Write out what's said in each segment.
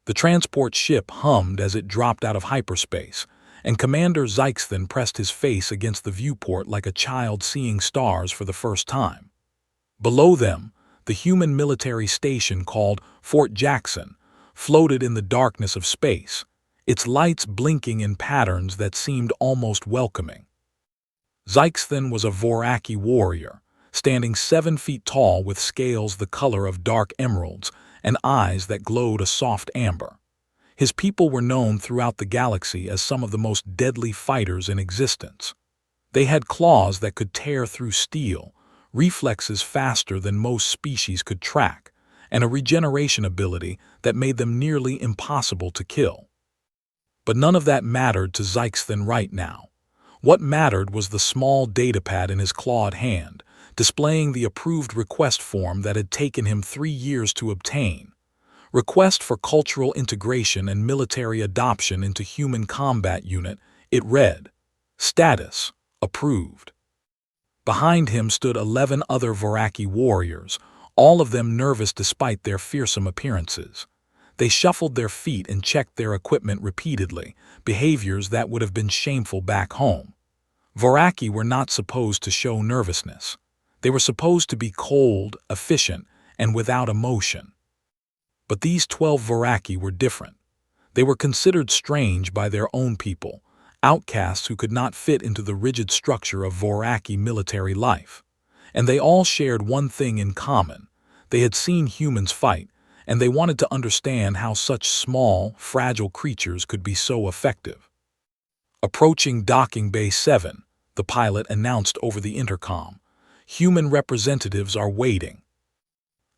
The transport ship hummed as it dropped out of hyperspace, and Commander Zyxthan pressed his face against the viewport like a child seeing stars for the first time. Below them, the human military station called Fort Jackson floated in the darkness of space, its lights blinking in patterns that seemed almost welcoming. Zyxthan was a Voraki warrior, standing 7 feet tall with scales the color of dark emeralds and eyes that glowed a soft amber. His people were known throughout the galaxy as some of the most deadly fighters in existence. They had claws that could tear through steel, reflexes faster than most species could track, and a regeneration ability that made them nearly impossible to kill. But none of that mattered to Zyxthan right now. What mattered was the small datapad in his clawed hand, displaying the approved request form that had taken him 3 years to obtain. Request for cultural integration and military adoption into human combat unit, it read. Status: approved. Behind him stood 11 other Voraki warriors, all of them nervous despite their fearsome appearances. They shuffled their feet and checked their equipment repeatedly, behaviors that would have been shameful back home. Voraki were not supposed to show nervousness. They were supposed to be cold, efficient, and without emotion. But these 12 Voraki were different. They were considered strange by their own people, outcasts who could not fit into the rigid structure of Voraki military life. And they all shared one thing in common. They had seen humans fight, and they wanted to understand how such small, fragile creatures could be so effective. Approaching Docking Bay 7, the pilot announced over the intercom. Human representatives are waiting.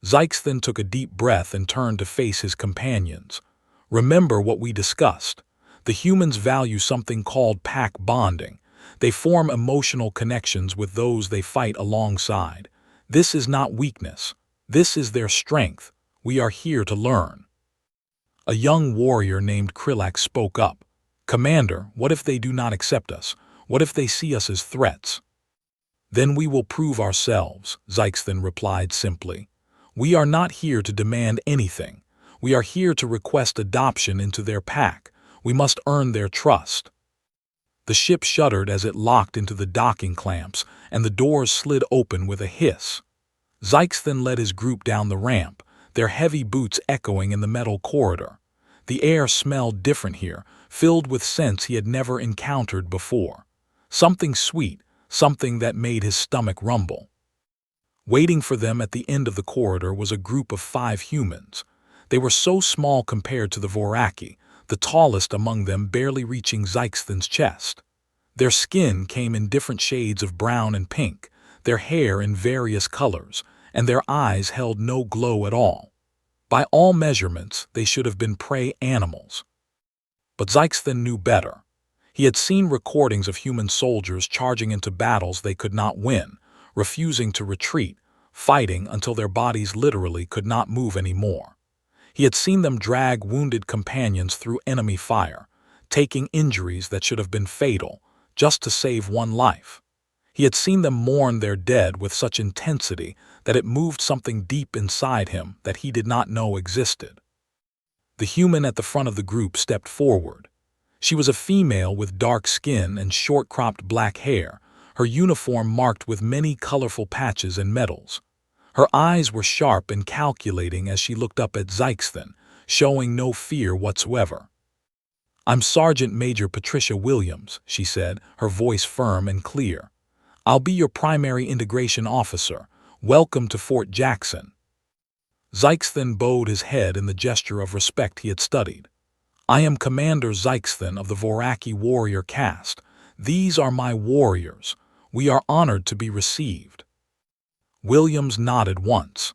Zyxthan took a deep breath and turned to face his companions. Remember what we discussed. The humans value something called pack bonding. They form emotional connections with those they fight alongside. This is not weakness. This is their strength. We are here to learn. A young warrior named Krillak spoke up. Commander, what if they do not accept us? What if they see us as threats? Then we will prove ourselves, Zyxthan replied simply. We are not here to demand anything. We are here to request adoption into their pack. We must earn their trust. The ship shuddered as it locked into the docking clamps, and the doors slid open with a hiss. Zyxthan led his group down the ramp, their heavy boots echoing in the metal corridor. The air smelled different here, filled with scents he had never encountered before. Something sweet, something that made his stomach rumble. Waiting for them at the end of the corridor was a group of 5 humans. They were so small compared to the Voraki, the tallest among them barely reaching Zyxthan's chest. Their skin came in different shades of brown and pink, their hair in various colors, and their eyes held no glow at all. By all measurements, they should have been prey animals. But Zyxthan knew better. He had seen recordings of human soldiers charging into battles they could not win, refusing to retreat, fighting until their bodies literally could not move anymore. He had seen them drag wounded companions through enemy fire, taking injuries that should have been fatal, just to save one life. He had seen them mourn their dead with such intensity that it moved something deep inside him that he did not know existed. The human at the front of the group stepped forward. She was a female with dark skin and short-cropped black hair, her uniform marked with many colorful patches and medals. Her eyes were sharp and calculating as she looked up at Zyxthan, showing no fear whatsoever. "I'm Sergeant Major Patricia Williams," she said, her voice firm and clear. "I'll be your primary integration officer. Welcome to Fort Jackson." Zyxthan bowed his head in the gesture of respect he had studied. "I am Commander Zyxthan of the Voraki warrior caste. These are my warriors. We are honored to be received." Williams nodded once.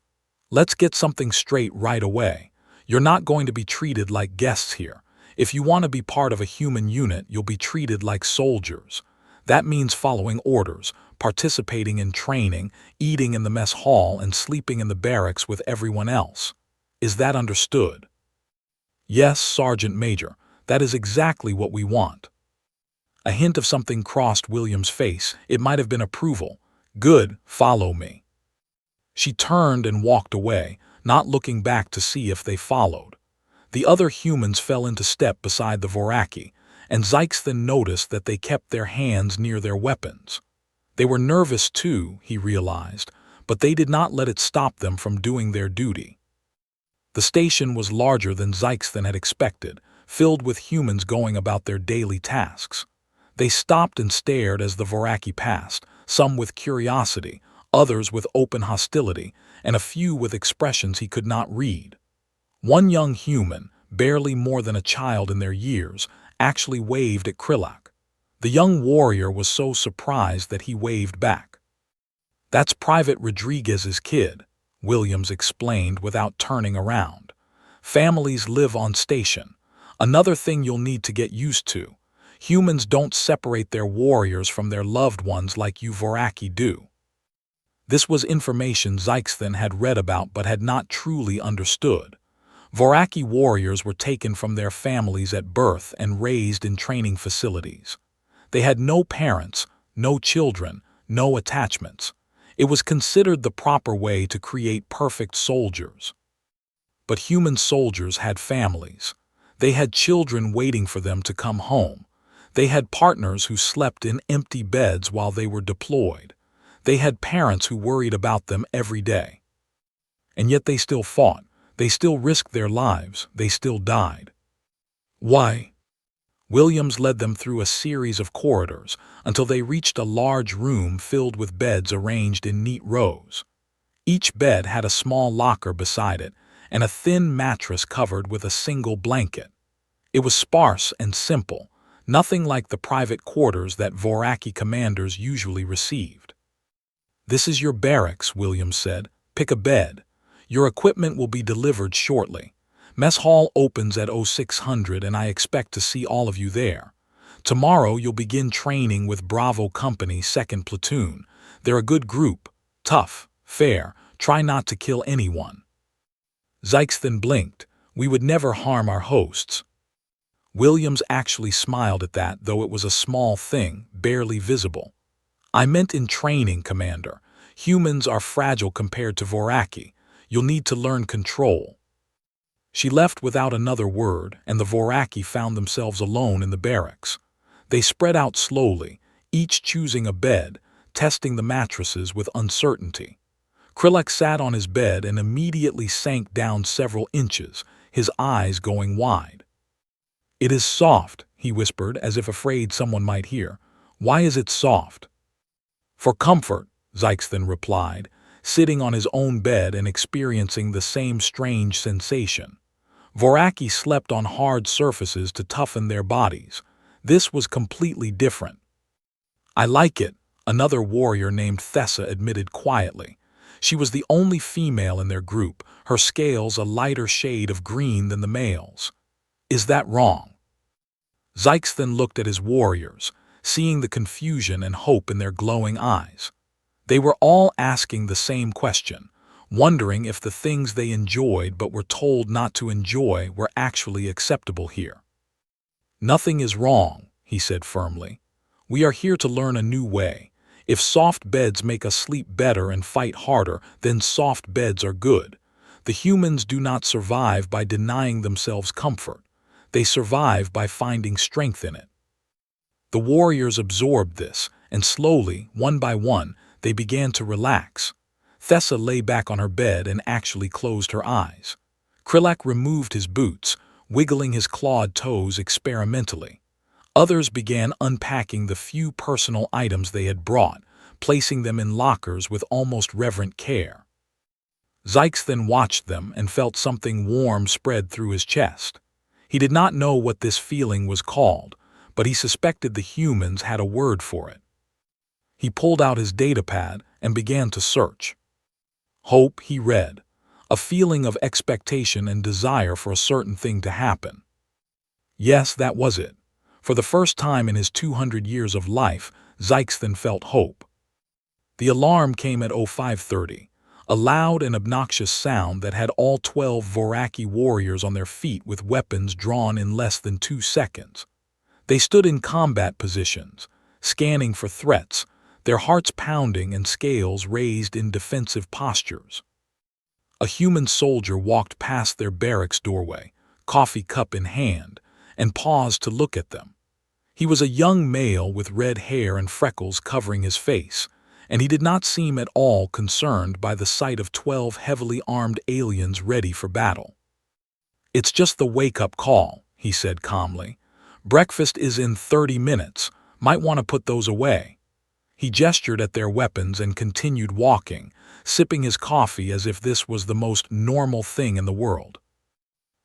"Let's get something straight right away. You're not going to be treated like guests here. If you want to be part of a human unit, you'll be treated like soldiers. That means following orders, participating in training, eating in the mess hall, and sleeping in the barracks with everyone else. Is that understood?" "Yes, Sergeant Major. That is exactly what we want." A hint of something crossed William's face. It might have been approval. "Good, follow me." She turned and walked away, not looking back to see if they followed. The other humans fell into step beside the Voraki, and Zykes then noticed that they kept their hands near their weapons. They were nervous too, he realized, but they did not let it stop them from doing their duty. The station was larger than Zykes had expected, filled with humans going about their daily tasks. They stopped and stared as the Voraki passed, some with curiosity, others with open hostility, and a few with expressions he could not read. One young human, barely more than a child in their years, actually waved at Krillak. The young warrior was so surprised that he waved back. "That's Private Rodriguez's kid," Williams explained without turning around. "Families live on station. Another thing you'll need to get used to. Humans don't separate their warriors from their loved ones like you Voraki do." This was information Zykes had read about but had not truly understood. Voraki warriors were taken from their families at birth and raised in training facilities. They had no parents, no children, no attachments. It was considered the proper way to create perfect soldiers. But human soldiers had families. They had children waiting for them to come home. They had partners who slept in empty beds while they were deployed. They had parents who worried about them every day. And yet they still fought. They still risked their lives. They still died. Why? Williams led them through a series of corridors until they reached a large room filled with beds arranged in neat rows. Each bed had a small locker beside it and a thin mattress covered with a single blanket. It was sparse and simple, nothing like the private quarters that Voraki commanders usually received. "This is your barracks," Williams said. "Pick a bed. Your equipment will be delivered shortly. Mess hall opens at 0600 and I expect to see all of you there. Tomorrow you'll begin training with Bravo Company 2nd Platoon. They're a good group, tough, fair, try not to kill anyone." Zykes blinked. "We would never harm our hosts." Williams actually smiled at that, though it was a small thing, barely visible. "I meant in training, Commander. Humans are fragile compared to Voraki. You'll need to learn control." She left without another word, and the Voraki found themselves alone in the barracks. They spread out slowly, each choosing a bed, testing the mattresses with uncertainty. Krillak sat on his bed and immediately sank down several inches, his eyes going wide. "It is soft," he whispered, as if afraid someone might hear. "Why is it soft?" "For comfort," Zykes replied, sitting on his own bed and experiencing the same strange sensation. Voraki slept on hard surfaces to toughen their bodies. This was completely different. "I like it," another warrior named Thessa admitted quietly. She was the only female in their group, her scales a lighter shade of green than the males. "Is that wrong?" Zykes looked at his warriors, seeing the confusion and hope in their glowing eyes. They were all asking the same question, wondering if the things they enjoyed but were told not to enjoy were actually acceptable here. "Nothing is wrong," he said firmly. "We are here to learn a new way. If soft beds make us sleep better and fight harder, then soft beds are good. The humans do not survive by denying themselves comfort. They survive by finding strength in it." The warriors absorbed this, and slowly, one by one, they began to relax. Thessa lay back on her bed and actually closed her eyes. Krillak removed his boots, wiggling his clawed toes experimentally. Others began unpacking the few personal items they had brought, placing them in lockers with almost reverent care. Zykes watched them and felt something warm spread through his chest. He did not know what this feeling was called, but he suspected the humans had a word for it. He pulled out his datapad and began to search. "Hope," he read, "a feeling of expectation and desire for a certain thing to happen." Yes, that was it. For the first time in his 200 years of life, Zykes felt hope. The alarm came at 0530, a loud and obnoxious sound that had all 12 Voraki warriors on their feet with weapons drawn in less than 2 seconds. They stood in combat positions, scanning for threats, their hearts pounding and scales raised in defensive postures. A human soldier walked past their barracks doorway, coffee cup in hand, and paused to look at them. He was a young male with red hair and freckles covering his face, and he did not seem at all concerned by the sight of 12 heavily armed aliens ready for battle. "It's just the wake-up call," he said calmly. "Breakfast is in 30 minutes. Might want to put those away." He gestured at their weapons and continued walking, sipping his coffee as if this was the most normal thing in the world.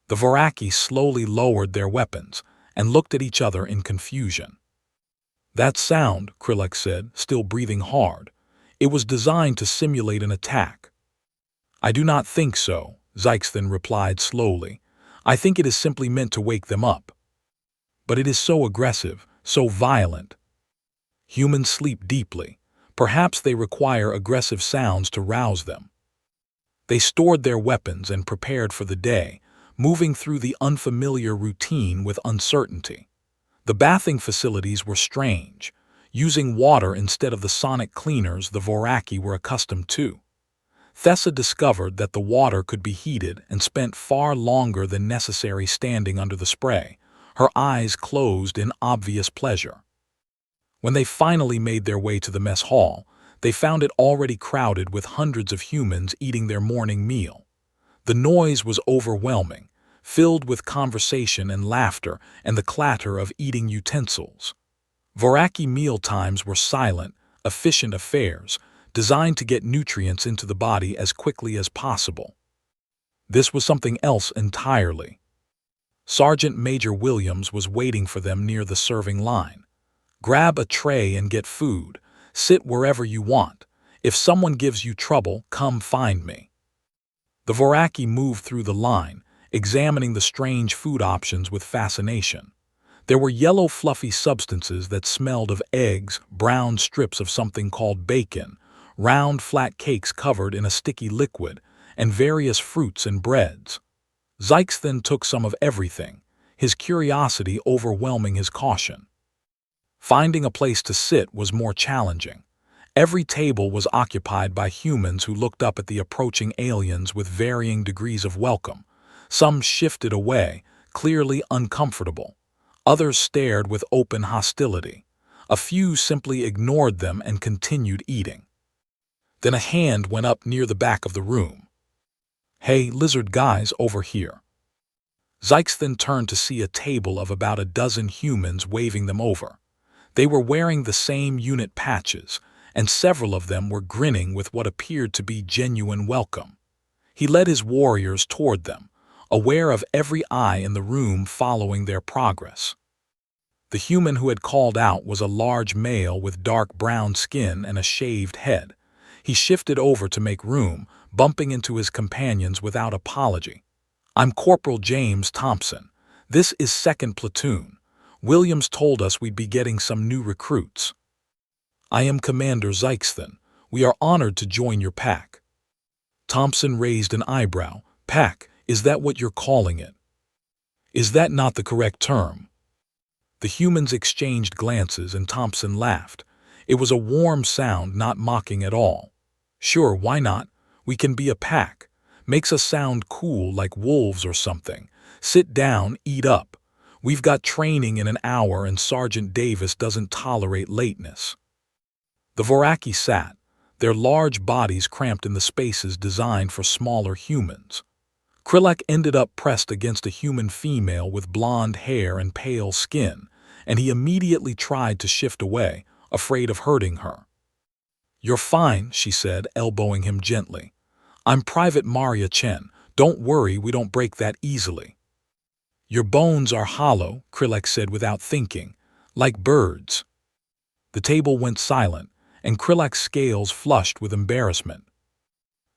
The Voraki slowly lowered their weapons and looked at each other in confusion. "That sound," Krillek said, still breathing hard. "It was designed to simulate an attack." "I do not think so," Zykes then replied slowly. "I think it is simply meant to wake them up." "But it is so aggressive, so violent." "Humans sleep deeply. Perhaps they require aggressive sounds to rouse them." They stored their weapons and prepared for the day, moving through the unfamiliar routine with uncertainty. The bathing facilities were strange, using water instead of the sonic cleaners the Voraki were accustomed to. Thessa discovered that the water could be heated and spent far longer than necessary standing under the spray, her eyes closed in obvious pleasure. When they finally made their way to the mess hall, they found it already crowded with hundreds of humans eating their morning meal. The noise was overwhelming, filled with conversation and laughter and the clatter of eating utensils. Voraki meal times were silent, efficient affairs, designed to get nutrients into the body as quickly as possible. This was something else entirely. Sergeant Major Williams was waiting for them near the serving line. "Grab a tray and get food. Sit wherever you want. If someone gives you trouble, come find me." The Voraki moved through the line, examining the strange food options with fascination. There were yellow fluffy substances that smelled of eggs, brown strips of something called bacon, round flat cakes covered in a sticky liquid, and various fruits and breads. Zykes then took some of everything, his curiosity overwhelming his caution. Finding a place to sit was more challenging. Every table was occupied by humans who looked up at the approaching aliens with varying degrees of welcome. Some shifted away, clearly uncomfortable. Others stared with open hostility. A few simply ignored them and continued eating. Then a hand went up near the back of the room. "Hey, lizard guys, over here." Zykes then turned to see a table of about a dozen humans waving them over. They were wearing the same unit patches, and several of them were grinning with what appeared to be genuine welcome. He led his warriors toward them, aware of every eye in the room following their progress. The human who had called out was a large male with dark brown skin and a shaved head. He shifted over to make room, bumping into his companions without apology. "I'm Corporal James Thompson. This is 2nd Platoon. Williams told us we'd be getting some new recruits." "I am Commander Zykeston. We are honored to join your pack." Thompson raised an eyebrow. "Pack, is that what you're calling it? Is that not the correct term?" The humans exchanged glances and Thompson laughed. It was a warm sound, not mocking at all. "Sure, why not? We can be a pack. Makes us sound cool like wolves or something. Sit down, eat up. We've got training in an hour and Sergeant Davis doesn't tolerate lateness." The Voraki sat, their large bodies cramped in the spaces designed for smaller humans. Krillek ended up pressed against a human female with blonde hair and pale skin, and he immediately tried to shift away, afraid of hurting her. "You're fine," she said, elbowing him gently. "I'm Private Maria Chen. Don't worry, we don't break that easily." "Your bones are hollow," Krillek said without thinking, "like birds." The table went silent, and Krillek's scales flushed with embarrassment.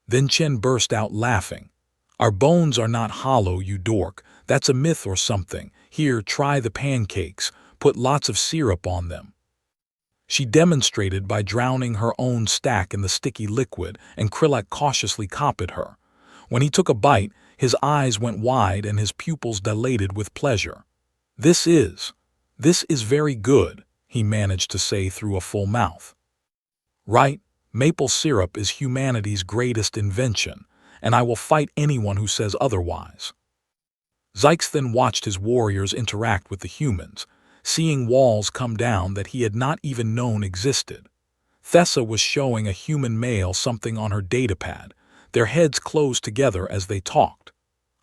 Then Chen burst out laughing. "Our bones are not hollow, you dork. That's a myth or something. Here, try the pancakes. Put lots of syrup on them." She demonstrated by drowning her own stack in the sticky liquid, and Krillek cautiously copied her. When he took a bite, his eyes went wide and his pupils dilated with pleasure. This is very good," he managed to say through a full mouth. "Right, maple syrup is humanity's greatest invention, and I will fight anyone who says otherwise." Zykes then watched his warriors interact with the humans, seeing walls come down that he had not even known existed. Thessa was showing a human male something on her datapad, their heads closed together as they talked.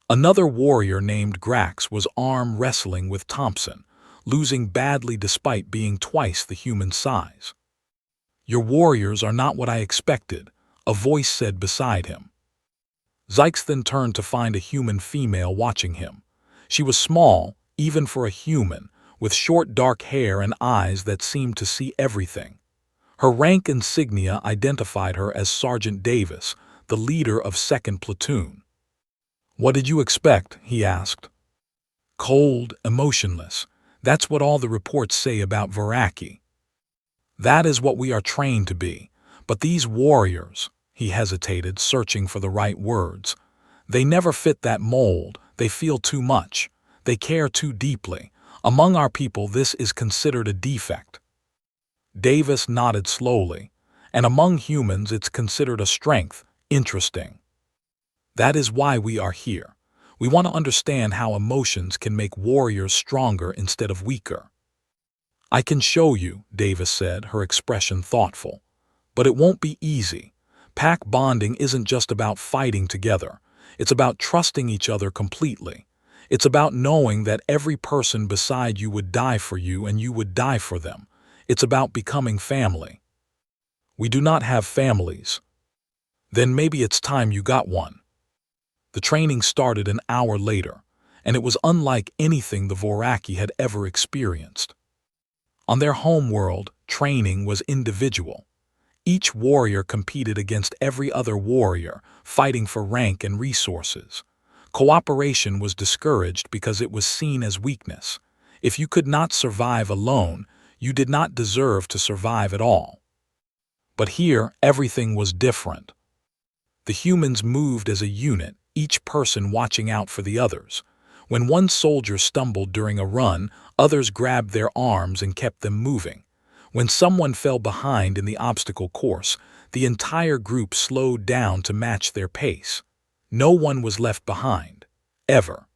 Another warrior named Grax was arm wrestling with Thompson, losing badly despite being twice the human size. "Your warriors are not what I expected," a voice said beside him. Zykes then turned to find a human female watching him. She was small, even for a human, with short dark hair and eyes that seemed to see everything. Her rank insignia identified her as Sergeant Davis, the leader of 2nd Platoon. "What did you expect?" he asked. "Cold, emotionless. That's what all the reports say about Varaki. That is what we are trained to be. But these warriors," he hesitated, searching for the right words, "they never fit that mold. They feel too much. They care too deeply. Among our people, this is considered a defect." Davis nodded slowly. "And among humans, it's considered a strength. Interesting. That is why we are here. We want to understand how emotions can make warriors stronger instead of weaker." "I can show you," Davis said, her expression thoughtful. "But it won't be easy. Pack bonding isn't just about fighting together. It's about trusting each other completely. It's about knowing that every person beside you would die for you and you would die for them. It's about becoming family." "We do not have families." "Then maybe it's time you got one." The training started an hour later, and it was unlike anything the Voraki had ever experienced. On their home world, training was individual. Each warrior competed against every other warrior, fighting for rank and resources. Cooperation was discouraged because it was seen as weakness. If you could not survive alone, you did not deserve to survive at all. But here, everything was different. The humans moved as a unit, each person watching out for the others. When one soldier stumbled during a run, others grabbed their arms and kept them moving. When someone fell behind in the obstacle course, the entire group slowed down to match their pace. No one was left behind, ever.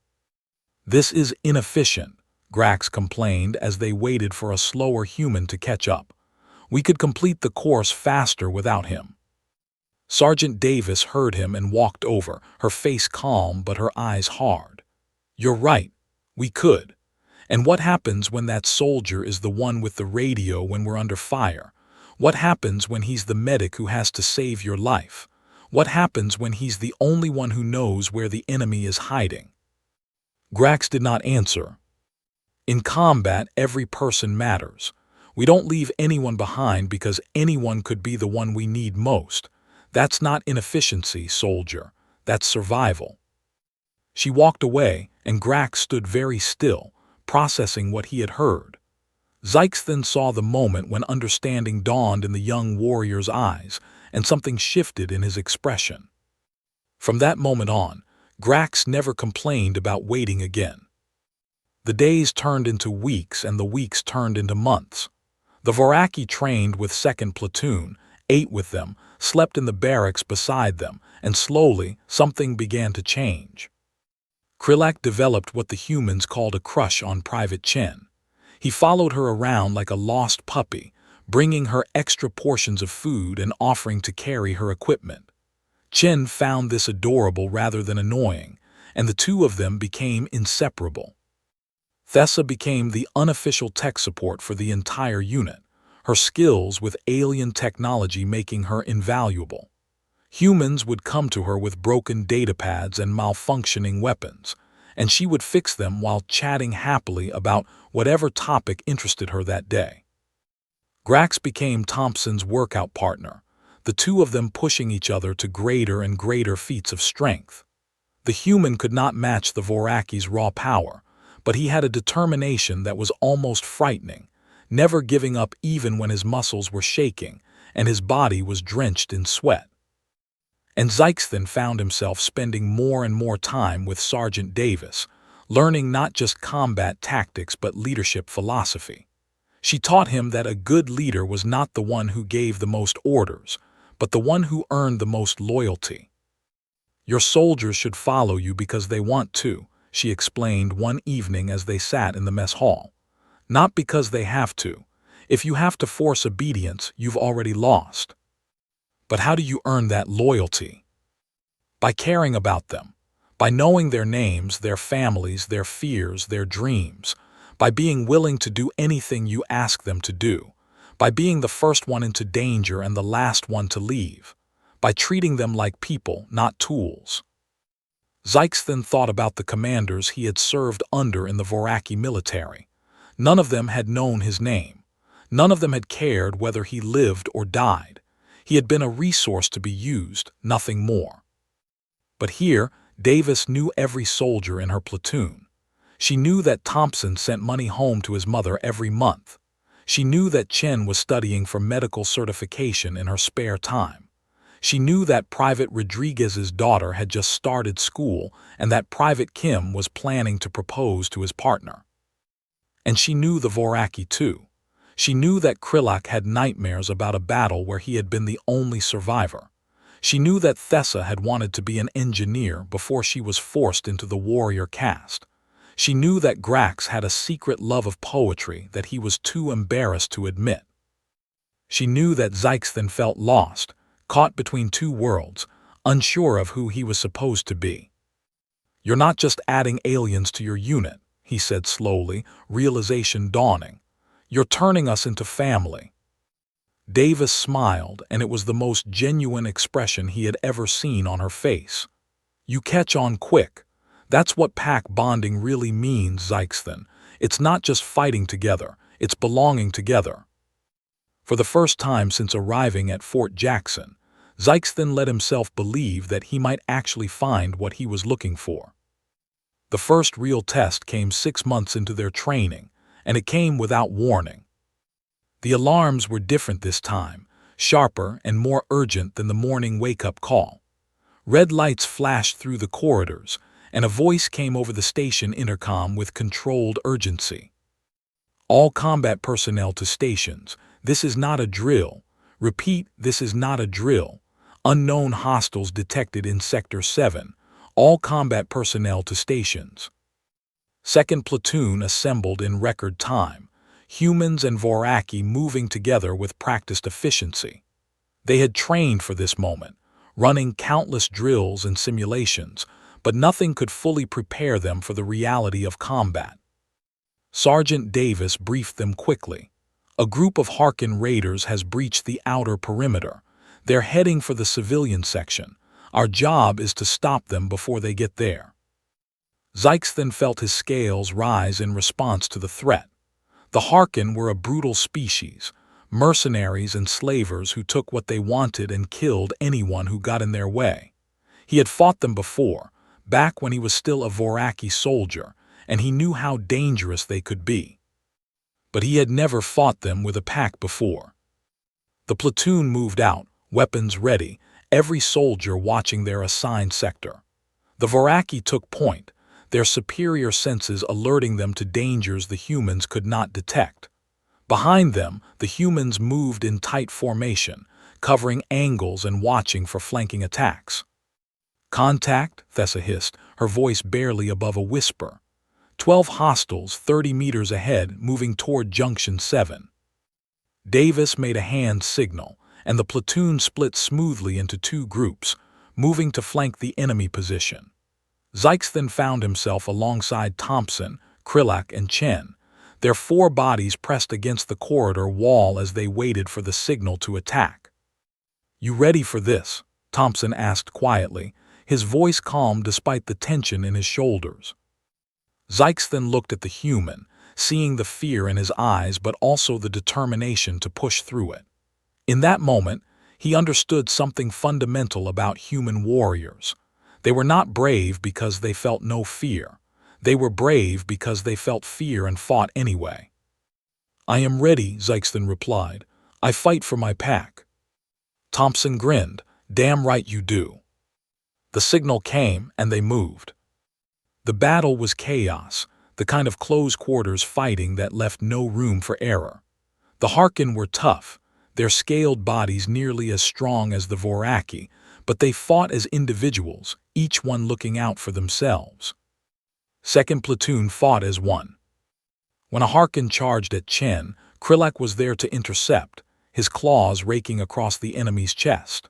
"This is inefficient," Grax complained as they waited for a slower human to catch up. "We could complete the course faster without him." Sergeant Davis heard him and walked over, her face calm but her eyes hard. "You're right. We could. And what happens when that soldier is the one with the radio when we're under fire? What happens when he's the medic who has to save your life? What happens when he's the only one who knows where the enemy is hiding?" Grax did not answer. "In combat, every person matters. We don't leave anyone behind because anyone could be the one we need most. That's not inefficiency, soldier. That's survival." She walked away, and Grax stood very still, processing what he had heard. Zykes then saw the moment when understanding dawned in the young warrior's eyes, and something shifted in his expression. From that moment on, Grax never complained about waiting again. The days turned into weeks, and the weeks turned into months. The Voraki trained with 2nd Platoon, ate with them, slept in the barracks beside them, and slowly something began to change. Krillak developed what the humans called a crush on Private Chen. He followed her around like a lost puppy, bringing her extra portions of food and offering to carry her equipment. Chen found this adorable rather than annoying, and the two of them became inseparable. Thessa became the unofficial tech support for the entire unit, her skills with alien technology making her invaluable. Humans would come to her with broken datapads and malfunctioning weapons, and she would fix them while chatting happily about whatever topic interested her that day. Grax became Thompson's workout partner, the two of them pushing each other to greater and greater feats of strength. The human could not match the Voraki's raw power, but he had a determination that was almost frightening, never giving up even when his muscles were shaking and his body was drenched in sweat. And Zykes then found himself spending more and more time with Sergeant Davis, learning not just combat tactics but leadership philosophy. She taught him that a good leader was not the one who gave the most orders, but the one who earned the most loyalty. "Your soldiers should follow you because they want to," she explained one evening as they sat in the mess hall. "Not because they have to. If you have to force obedience, you've already lost." "But how do you earn that loyalty?" "By caring about them. By knowing their names, their families, their fears, their dreams. By being willing to do anything you ask them to do. By being the first one into danger and the last one to leave. By treating them like people, not tools." Zykes then thought about the commanders he had served under in the Voraki military. None of them had known his name. None of them had cared whether he lived or died. He had been a resource to be used, nothing more. But here, Davis knew every soldier in her platoon. She knew that Thompson sent money home to his mother every month. She knew that Chen was studying for medical certification in her spare time. She knew that Private Rodriguez's daughter had just started school and that Private Kim was planning to propose to his partner. And she knew the Voraki too. She knew that Krillak had nightmares about a battle where he had been the only survivor. She knew that Thessa had wanted to be an engineer before she was forced into the warrior caste. She knew that Grax had a secret love of poetry that he was too embarrassed to admit. She knew that Zykes then felt lost, caught between two worlds, unsure of who he was supposed to be. "You're not just adding aliens to your unit," he said slowly, realization dawning. "You're turning us into family." Davis smiled, and it was the most genuine expression he had ever seen on her face. "You catch on quick. That's what pack bonding really means, Zykes. It's not just fighting together, it's belonging together." For the first time since arriving at Fort Jackson, Zykes then let himself believe that he might actually find what he was looking for. The first real test came 6 months into their training, and it came without warning. The alarms were different this time, sharper and more urgent than the morning wake-up call. Red lights flashed through the corridors, and a voice came over the station intercom with controlled urgency. "All combat personnel to stations. This is not a drill. Repeat, this is not a drill. Unknown hostiles detected in Sector 7. All combat personnel to stations." Second platoon assembled in record time, humans and Voraki moving together with practiced efficiency. They had trained for this moment, running countless drills and simulations, but nothing could fully prepare them for the reality of combat. Sergeant Davis briefed them quickly. "A group of Harkin raiders has breached the outer perimeter. They're heading for the civilian section. Our job is to stop them before they get there." Zykes then felt his scales rise in response to the threat. The Harkin were a brutal species, mercenaries and slavers who took what they wanted and killed anyone who got in their way. He had fought them before, back when he was still a Voraki soldier, and he knew how dangerous they could be. But he had never fought them with a pack before. The platoon moved out, weapons ready, every soldier watching their assigned sector. The Voraki took point, their superior senses alerting them to dangers the humans could not detect. Behind them, the humans moved in tight formation, covering angles and watching for flanking attacks. "Contact," Thessa hissed, her voice barely above a whisper. 12 hostiles 30 meters ahead, moving toward Junction 7. Davis made a hand signal, and the platoon split smoothly into 2 groups, moving to flank the enemy position. Zykes then found himself alongside Thompson, Krillak, and Chen, their 4 bodies pressed against the corridor wall as they waited for the signal to attack. "You ready for this?" Thompson asked quietly, his voice calm despite the tension in his shoulders. Zykes then looked at the human, seeing the fear in his eyes but also the determination to push through it. In that moment, he understood something fundamental about human warriors. They were not brave because they felt no fear. They were brave because they felt fear and fought anyway. "I am ready," Zykes then replied. "I fight for my pack." Thompson grinned. "Damn right you do." The signal came, and they moved. The battle was chaos, the kind of close-quarters fighting that left no room for error. The Harkin were tough, their scaled bodies nearly as strong as the Voraki, but they fought as individuals, each one looking out for themselves. Second platoon fought as one. When a Harkin charged at Chen, Krillak was there to intercept, his claws raking across the enemy's chest.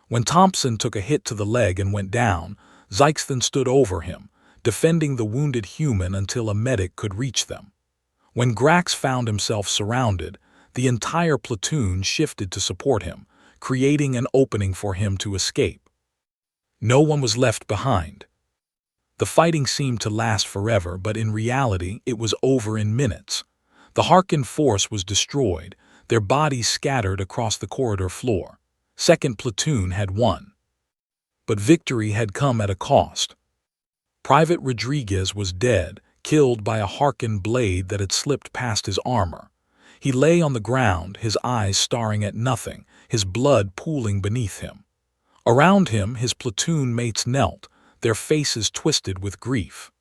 When Thompson took a hit to the leg and went down, Zyxthan stood over him, defending the wounded human until a medic could reach them. When Grax found himself surrounded, the entire platoon shifted to support him, creating an opening for him to escape. No one was left behind. The fighting seemed to last forever, but in reality it was over in minutes. The Harkin force was destroyed, their bodies scattered across the corridor floor. Second platoon had won. But victory had come at a cost. Private Rodriguez was dead, killed by a Harkin blade that had slipped past his armor. He lay on the ground, his eyes staring at nothing, his blood pooling beneath him. Around him, his platoon mates knelt, their faces twisted with grief.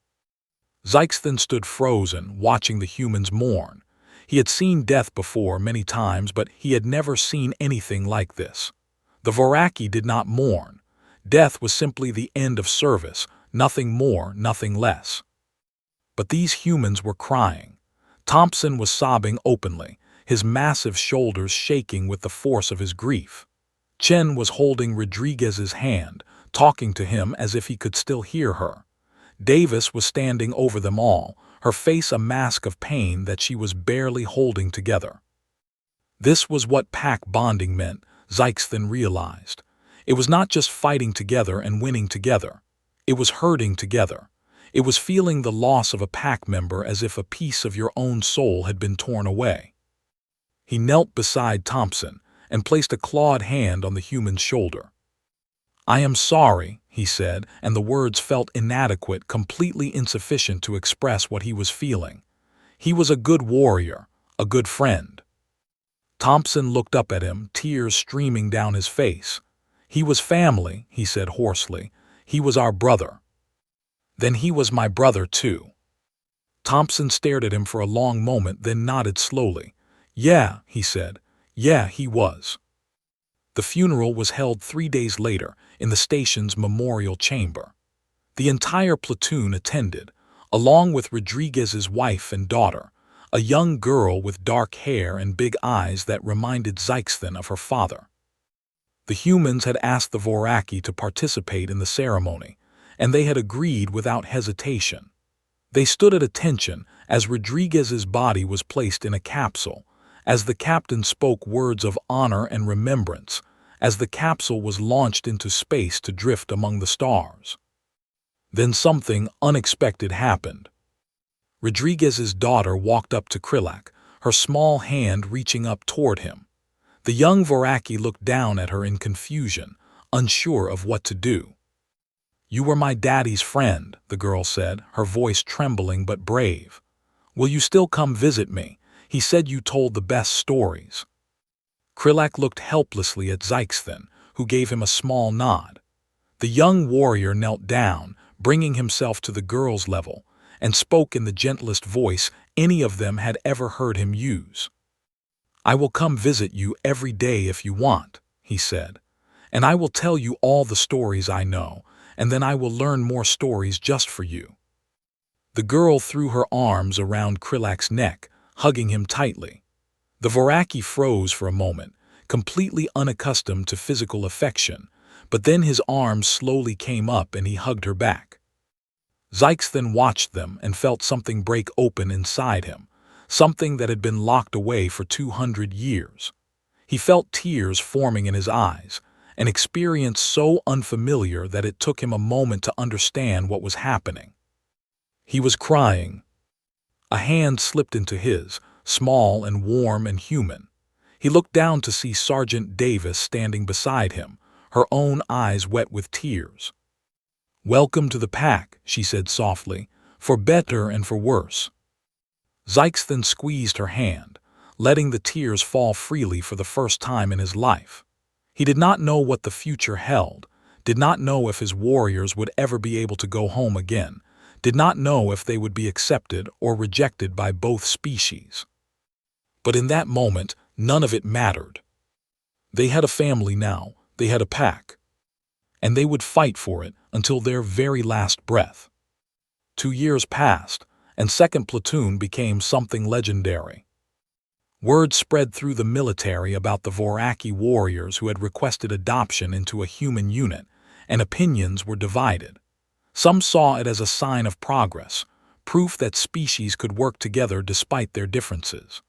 Zyxthan stood frozen, watching the humans mourn. He had seen death before many times, but he had never seen anything like this. The Voraki did not mourn. Death was simply the end of service, nothing more, nothing less. But these humans were crying. Thompson was sobbing openly, his massive shoulders shaking with the force of his grief. Chen was holding Rodriguez's hand, talking to him as if he could still hear her. Davis was standing over them all, her face a mask of pain that she was barely holding together. This was what pack bonding meant, Zyxthan realized. It was not just fighting together and winning together. It was hurting together. It was feeling the loss of a pack member as if a piece of your own soul had been torn away. He knelt beside Thompson and placed a clawed hand on the human's shoulder. "I am sorry," he said, and the words felt inadequate, completely insufficient to express what he was feeling. He was a good warrior, a good friend. Thompson looked up at him, tears streaming down his face. "He was family," he said hoarsely. "He was our brother." "Then he was my brother too." Thompson stared at him for a long moment, then nodded slowly. "Yeah," he said. "Yeah, he was." The funeral was held 3 days later in the station's memorial chamber. The entire platoon attended, along with Rodriguez's wife and daughter, a young girl with dark hair and big eyes that reminded Zyxthan of her father. The humans had asked the Voraki to participate in the ceremony, and they had agreed without hesitation. They stood at attention as Rodriguez's body was placed in a capsule, as the captain spoke words of honor and remembrance, as the capsule was launched into space to drift among the stars. Then something unexpected happened. Rodriguez's daughter walked up to Krillak, her small hand reaching up toward him. The young Voraki looked down at her in confusion, unsure of what to do. "You were my daddy's friend," the girl said, her voice trembling but brave. "Will you still come visit me? He said you told the best stories." Krillak looked helplessly at Zyxthan, who gave him a small nod. The young warrior knelt down, bringing himself to the girl's level, and spoke in the gentlest voice any of them had ever heard him use. "I will come visit you every day if you want," he said, "and I will tell you all the stories I know, and then I will learn more stories just for you." The girl threw her arms around Krillak's neck, hugging him tightly. The Voraki froze for a moment, completely unaccustomed to physical affection, but then his arms slowly came up and he hugged her back. Zyxthan watched them and felt something break open inside him, something that had been locked away for 200 years. He felt tears forming in his eyes, an experience so unfamiliar that it took him a moment to understand what was happening. He was crying. A hand slipped into his, small and warm and human. He looked down to see Sergeant Davis standing beside him, her own eyes wet with tears. "Welcome to the pack," she said softly, "for better and for worse." Zyxthan squeezed her hand, letting the tears fall freely for the first time in his life. He did not know what the future held, did not know if his warriors would ever be able to go home again, did not know if they would be accepted or rejected by both species. But in that moment, none of it mattered. They had a family now, they had a pack, and they would fight for it until their very last breath. 2 years passed, and Second Platoon became something legendary. Word spread through the military about the Voraki warriors who had requested adoption into a human unit, and opinions were divided. Some saw it as a sign of progress, proof that species could work together despite their differences.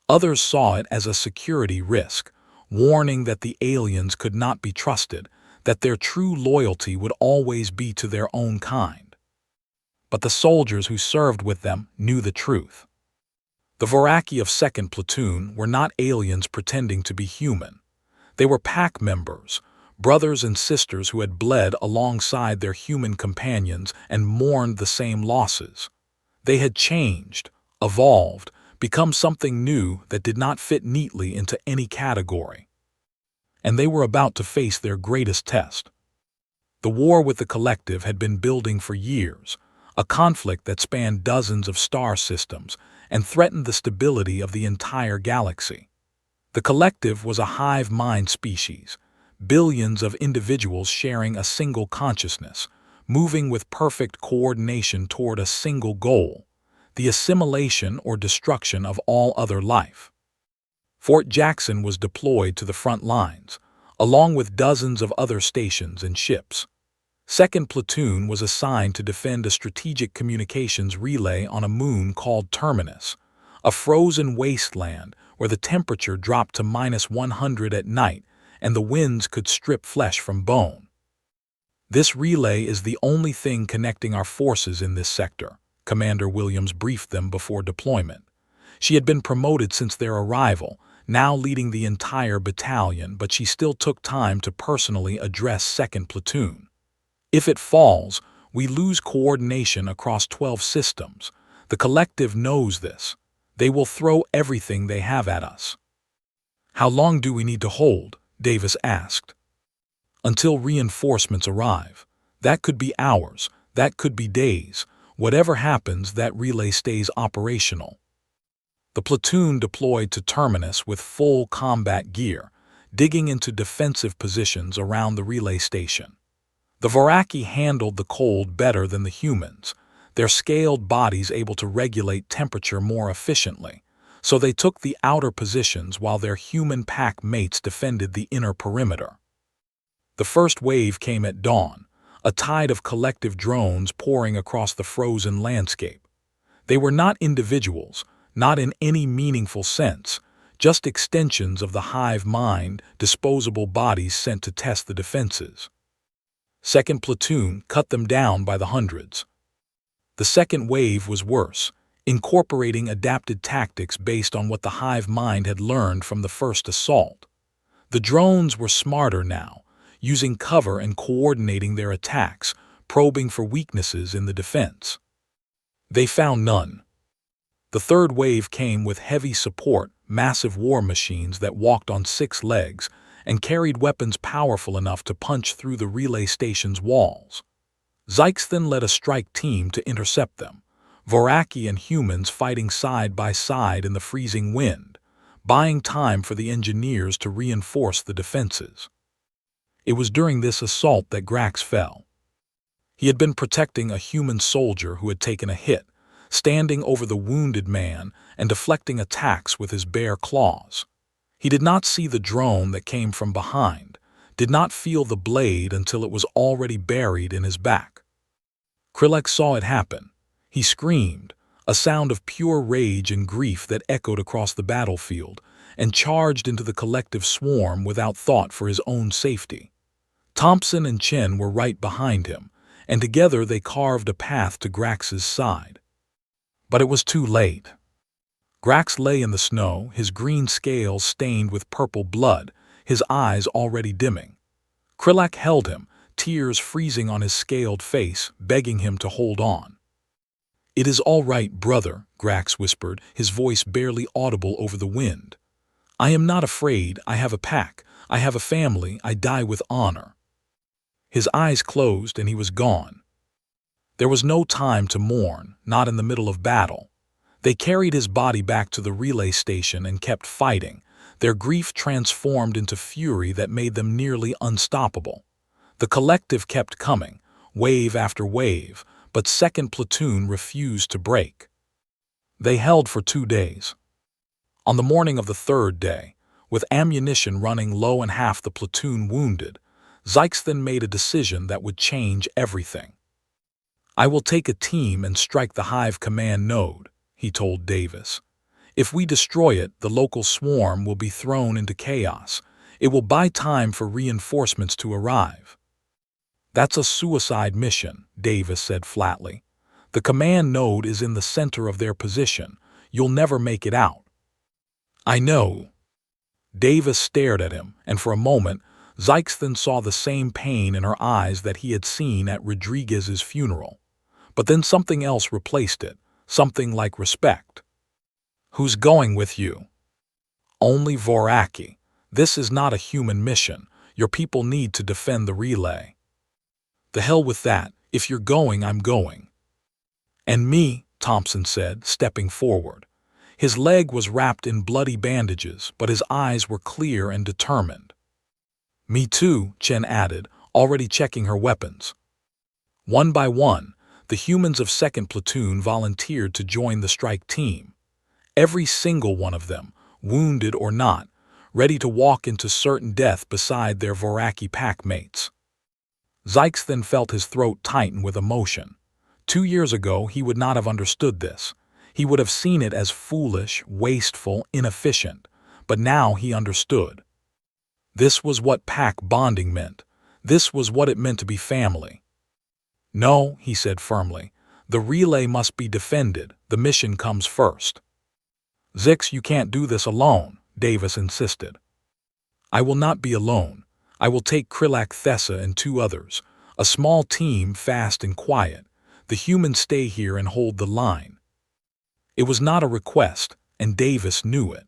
Others saw it as a security risk, warning that the aliens could not be trusted, that their true loyalty would always be to their own kind. But the soldiers who served with them knew the truth. The Voraki of Second Platoon were not aliens pretending to be human. They were pack members, brothers and sisters who had bled alongside their human companions and mourned the same losses. They had changed, evolved, become something new that did not fit neatly into any category. And they were about to face their greatest test. The war with the collective had been building for years, a conflict that spanned dozens of star systems and threatened the stability of the entire galaxy. The collective was a hive mind species, billions of individuals sharing a single consciousness, moving with perfect coordination toward a single goal: the assimilation or destruction of all other life. Fort Jackson was deployed to the front lines, along with dozens of other stations and ships. Second Platoon was assigned to defend a strategic communications relay on a moon called Terminus, a frozen wasteland where the temperature dropped to -100 at night and the winds could strip flesh from bone. "This relay is the only thing connecting our forces in this sector," Commander Williams briefed them before deployment. She had been promoted since their arrival, now leading the entire battalion, but she still took time to personally address Second Platoon. "If it falls, we lose coordination across 12 systems. The collective knows this. They will throw everything they have at us." "How long do we need to hold?" Davis asked. "Until reinforcements arrive. That could be hours, that could be days. Whatever happens, that relay stays operational." The platoon deployed to Terminus with full combat gear, digging into defensive positions around the relay station. The Voraki handled the cold better than the humans, their scaled bodies able to regulate temperature more efficiently, so they took the outer positions while their human pack mates defended the inner perimeter. The first wave came at dawn, a tide of collective drones pouring across the frozen landscape. They were not individuals, not in any meaningful sense, just extensions of the hive mind, disposable bodies sent to test the defenses. Second Platoon cut them down by the hundreds. The second wave was worse, incorporating adapted tactics based on what the hive mind had learned from the first assault. The drones were smarter now, using cover and coordinating their attacks, probing for weaknesses in the defense. They found none. The third wave came with heavy support, massive war machines that walked on 6 legs and carried weapons powerful enough to punch through the relay station's walls. Zykes then led a strike team to intercept them, Voraki and humans fighting side by side in the freezing wind, buying time for the engineers to reinforce the defenses. It was during this assault that Grax fell. He had been protecting a human soldier who had taken a hit, standing over the wounded man and deflecting attacks with his bare claws. He did not see the drone that came from behind, did not feel the blade until it was already buried in his back. Krillek saw it happen. He screamed, a sound of pure rage and grief that echoed across the battlefield, and charged into the collective swarm without thought for his own safety. Thompson and Chen were right behind him, and together they carved a path to Grax's side. But it was too late. Grax lay in the snow, his green scales stained with purple blood, his eyes already dimming. Krillek held him, tears freezing on his scaled face, begging him to hold on. "It is all right, brother," Grax whispered, his voice barely audible over the wind. "I am not afraid. I have a pack. I have a family. I die with honor." His eyes closed and he was gone. There was no time to mourn, not in the middle of battle. They carried his body back to the relay station and kept fighting, their grief transformed into fury that made them nearly unstoppable. The collective kept coming, wave after wave, but 2nd Platoon refused to break. They held for 2 days. On the morning of the 3rd day, with ammunition running low and half the platoon wounded, Zykes then made a decision that would change everything. "I will take a team and strike the Hive command node," he told Davis. "If we destroy it, the local swarm will be thrown into chaos. It will buy time for reinforcements to arrive." "That's a suicide mission," Davis said flatly. "The command node is in the center of their position. You'll never make it out." "I know." Davis stared at him, and for a moment, Zykes then saw the same pain in her eyes that he had seen at Rodriguez's funeral. But then something else replaced it, something like respect. "Who's going with you?" "Only Voraki. This is not a human mission. Your people need to defend the relay." "The hell with that. If you're going, I'm going." "And me," Thompson said, stepping forward. His leg was wrapped in bloody bandages, but his eyes were clear and determined. "Me too," Chen added, already checking her weapons. One by one, the humans of 2nd Platoon volunteered to join the strike team. Every single one of them, wounded or not, ready to walk into certain death beside their Voraki pack mates. Zykes then felt his throat tighten with emotion. 2 years ago, he would not have understood this. He would have seen it as foolish, wasteful, inefficient. But now he understood. This was what pack bonding meant. This was what it meant to be family. "No," he said firmly. "The relay must be defended. The mission comes first." "Zix, you can't do this alone," Davis insisted. "I will not be alone. I will take Krillak, Thessa, and 2 others. A small team, fast and quiet. The humans stay here and hold the line." It was not a request, and Davis knew it.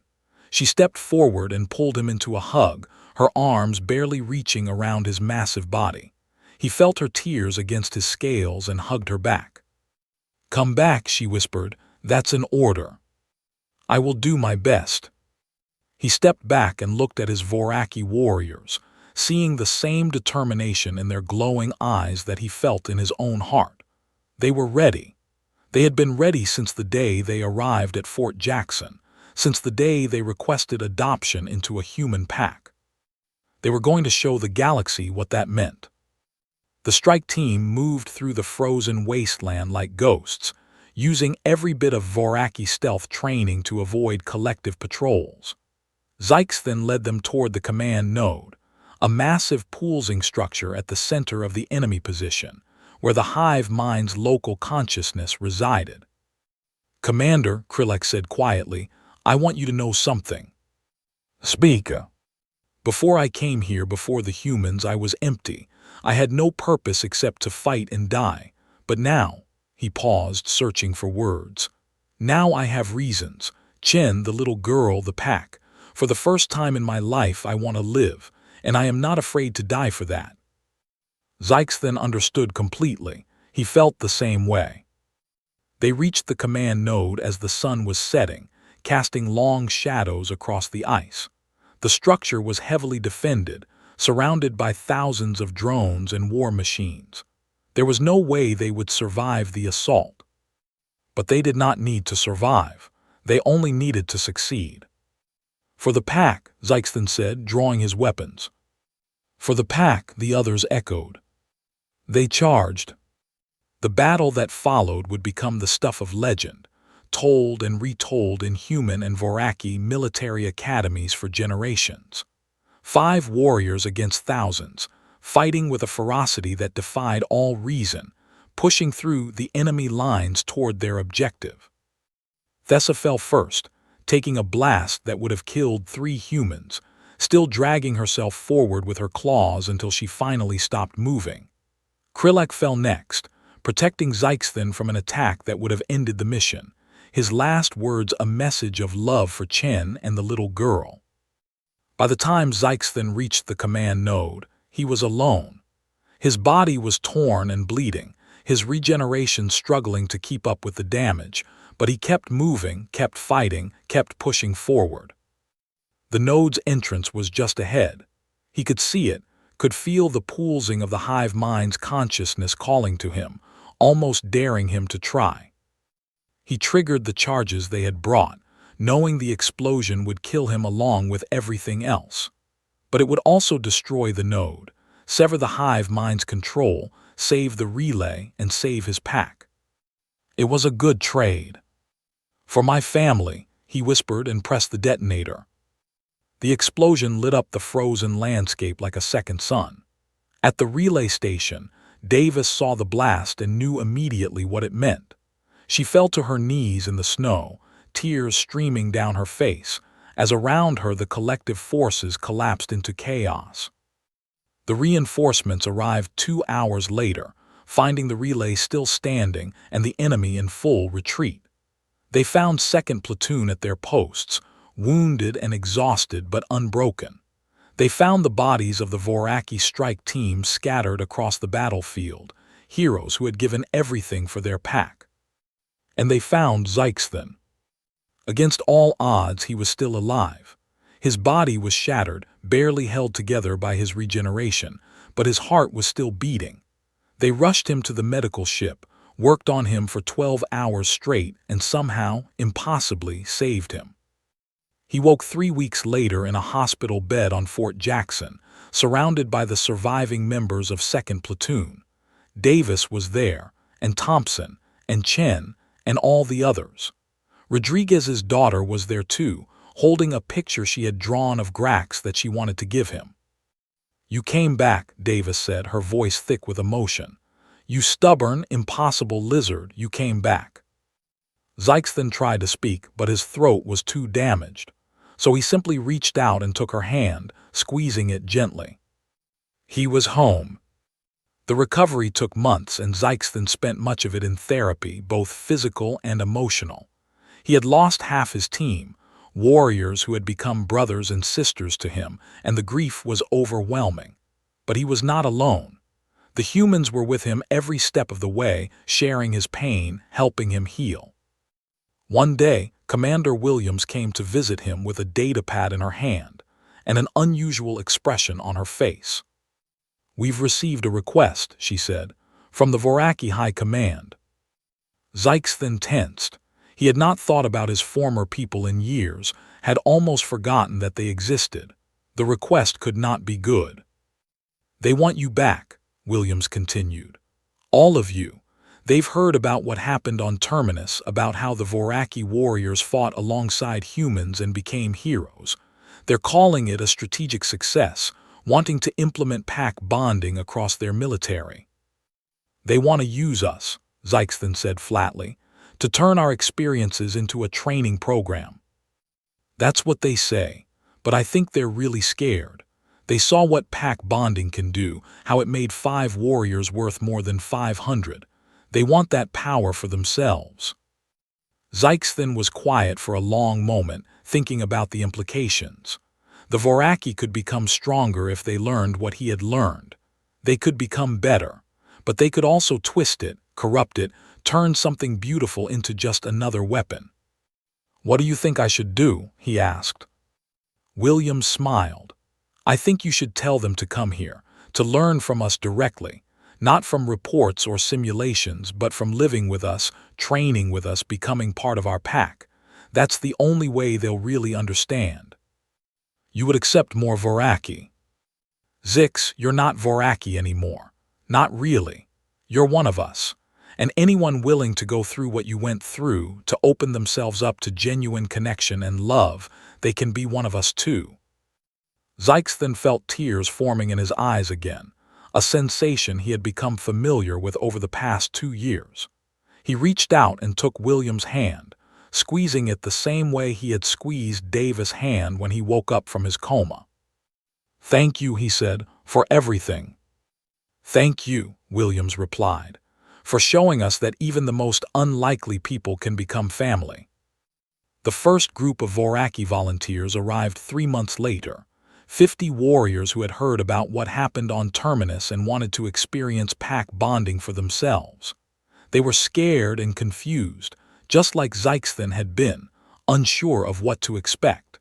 She stepped forward and pulled him into a hug, her arms barely reaching around his massive body. He felt her tears against his scales and hugged her back. "Come back," she whispered. "That's an order." "I will do my best." He stepped back and looked at his Voraki warriors, seeing the same determination in their glowing eyes that he felt in his own heart. They were ready. They had been ready since the day they arrived at Fort Jackson, since the day they requested adoption into a human pack. They were going to show the galaxy what that meant. The strike team moved through the frozen wasteland like ghosts, using every bit of Voraki stealth training to avoid collective patrols. Zykes then led them toward the command node, a massive pooling structure at the center of the enemy position, where the hive mind's local consciousness resided. "Commander," Krillak said quietly, "I want you to know something." "Speak." "Before I came here before the humans, I was empty. I had no purpose except to fight and die. But now," he paused, searching for words, "now I have reasons. Chen, the little girl, the pack. For the first time in my life, I want to live, and I am not afraid to die for that." Zykes then understood completely. He felt the same way. They reached the command node as the sun was setting, casting long shadows across the ice. The structure was heavily defended, surrounded by thousands of drones and war machines. There was no way they would survive the assault. But they did not need to survive. They only needed to succeed. "For the pack," Zykes then said, drawing his weapons. "For the pack," the others echoed. They charged. The battle that followed would become the stuff of legend, told and retold in human and Voraki military academies for generations. 5 warriors against thousands, fighting with a ferocity that defied all reason, pushing through the enemy lines toward their objective. Thessa fell first, taking a blast that would have killed 3 humans, still dragging herself forward with her claws until she finally stopped moving. Krillak fell next, protecting Zykes from an attack that would have ended the mission, his last words a message of love for Chen and the little girl. By the time Zykes reached the command node, he was alone. His body was torn and bleeding, his regeneration struggling to keep up with the damage, but he kept moving, kept fighting, kept pushing forward. The node's entrance was just ahead. He could see it, could feel the pulsing of the hive mind's consciousness calling to him, almost daring him to try. He triggered the charges they had brought, knowing the explosion would kill him along with everything else. But it would also destroy the node, sever the hive mind's control, save the relay, and save his pack. It was a good trade. "For my family," he whispered and pressed the detonator. The explosion lit up the frozen landscape like a second sun. At the relay station, Davis saw the blast and knew immediately what it meant. She fell to her knees in the snow, tears streaming down her face, as around her the collective forces collapsed into chaos. The reinforcements arrived 2 hours later, finding the relay still standing and the enemy in full retreat. They found 2nd Platoon at their posts, wounded and exhausted but unbroken. They found the bodies of the Voraki strike team scattered across the battlefield, heroes who had given everything for their pack. And they found Zyxthan. Against all odds, he was still alive. His body was shattered, barely held together by his regeneration, but his heart was still beating. They rushed him to the medical ship, worked on him for 12 hours straight, and somehow, impossibly, saved him. He woke 3 weeks later in a hospital bed on Fort Jackson, surrounded by the surviving members of 2nd Platoon. Davis was there, and Thompson, and Chen, and all the others. Rodriguez's daughter was there too, holding a picture she had drawn of Grax that she wanted to give him. "You came back," Davis said, her voice thick with emotion. "You stubborn, impossible lizard, you came back." Zyxthan tried to speak, but his throat was too damaged. So he simply reached out and took her hand, squeezing it gently. He was home. The recovery took months, and Zyxthan spent much of it in therapy, both physical and emotional. He had lost half his team, warriors who had become brothers and sisters to him, and the grief was overwhelming. But he was not alone. The humans were with him every step of the way, sharing his pain, helping him heal. One day, Commander Williams came to visit him with a datapad in her hand and an unusual expression on her face. "We've received a request," she said, "from the Voraki High Command." Zyxthan tensed. He had not thought about his former people in years, had almost forgotten that they existed. The request could not be good. "They want you back," Williams continued. "All of you. They've heard about what happened on Terminus, about how the Voraki warriors fought alongside humans and became heroes. They're calling it a strategic success, wanting to implement pack bonding across their military. They want to use us," Zyxthan said flatly, "to turn our experiences into a training program." "That's what they say, but I think they're really scared. They saw what pack bonding can do, how it made 5 warriors worth more than 500. They want that power for themselves." Zyxthan was quiet for a long moment, thinking about the implications. The Voraki could become stronger if they learned what he had learned. They could become better, but they could also twist it, corrupt it, turn something beautiful into just another weapon. "What do you think I should do?" he asked. Williams smiled. "I think you should tell them to come here, to learn from us directly. Not from reports or simulations, but from living with us, training with us, becoming part of our pack. That's the only way they'll really understand." "You would accept more Voraki." "Zix, you're not Voraki anymore. Not really. You're one of us. And anyone willing to go through what you went through, to open themselves up to genuine connection and love, they can be one of us too." Zyxthan felt tears forming in his eyes again, a sensation he had become familiar with over the past 2 years. He reached out and took William's hand, squeezing it the same way he had squeezed Davis' hand when he woke up from his coma. "Thank you," he said, "for everything." "Thank you," Williams replied, "for showing us that even the most unlikely people can become family." The first group of Voraki volunteers arrived 3 months later. 50 warriors who had heard about what happened on Terminus and wanted to experience pack bonding for themselves. They were scared and confused, just like Zyxthan had been, unsure of what to expect.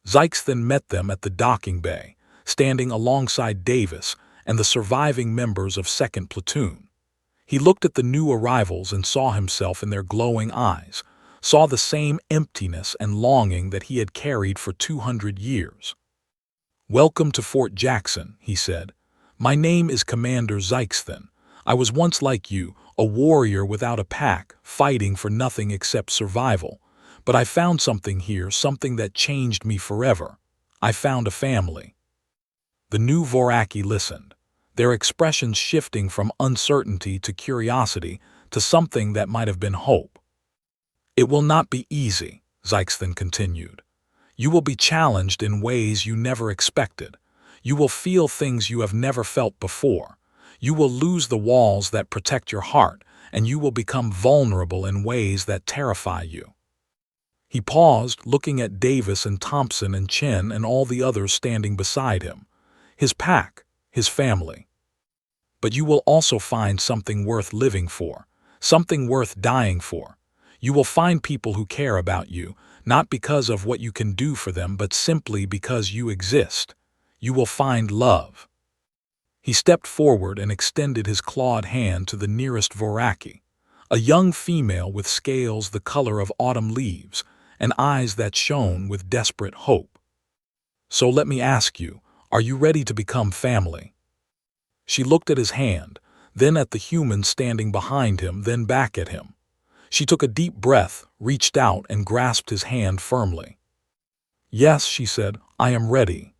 Zyxthan met them at the docking bay, standing alongside Davis and the surviving members of 2nd Platoon. He looked at the new arrivals and saw himself in their glowing eyes, saw the same emptiness and longing that he had carried for 200 years. "Welcome to Fort Jackson," he said. "My name is Commander Zykeston. I was once like you, a warrior without a pack, fighting for nothing except survival. But I found something here, something that changed me forever. I found a family." The new Voraki listened, their expressions shifting from uncertainty to curiosity to something that might have been hope. "It will not be easy," Zykeston continued. "You will be challenged in ways you never expected. You will feel things you have never felt before. You will lose the walls that protect your heart, and you will become vulnerable in ways that terrify you." He paused, looking at Davis and Thompson and Chen and all the others standing beside him. His pack, his family. "But you will also find something worth living for, something worth dying for. You will find people who care about you, not because of what you can do for them, but simply because you exist. You will find love." He stepped forward and extended his clawed hand to the nearest Voraki, a young female with scales the color of autumn leaves and eyes that shone with desperate hope. "So let me ask you, are you ready to become family?" She looked at his hand, then at the human standing behind him, then back at him. She took a deep breath, reached out, and grasped his hand firmly. "Yes," she said, "I am ready."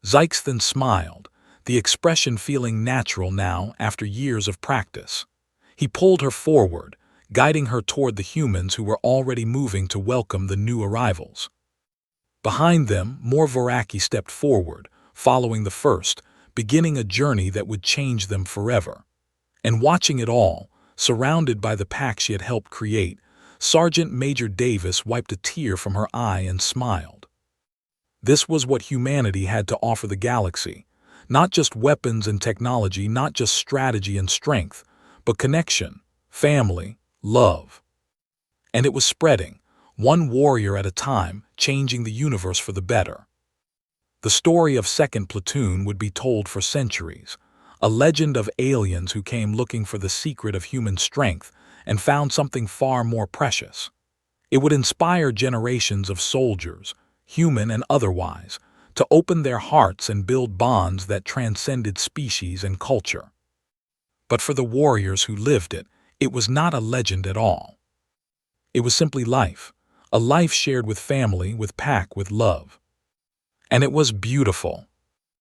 Zykeston smiled, the expression feeling natural now after years of practice. He pulled her forward, guiding her toward the humans who were already moving to welcome the new arrivals. Behind them, more Voraki stepped forward, following the first, beginning a journey that would change them forever. And watching it all, surrounded by the pack she had helped create, Sergeant Major Davis wiped a tear from her eye and smiled. This was what humanity had to offer the galaxy. Not just weapons and technology, not just strategy and strength, but connection, family, love. And it was spreading, one warrior at a time, changing the universe for the better. The story of Second Platoon would be told for centuries, a legend of aliens who came looking for the secret of human strength and found something far more precious. It would inspire generations of soldiers, human and otherwise, to open their hearts and build bonds that transcended species and culture. But for the warriors who lived it, it was not a legend at all. It was simply life, a life shared with family, with pack, with love. And it was beautiful.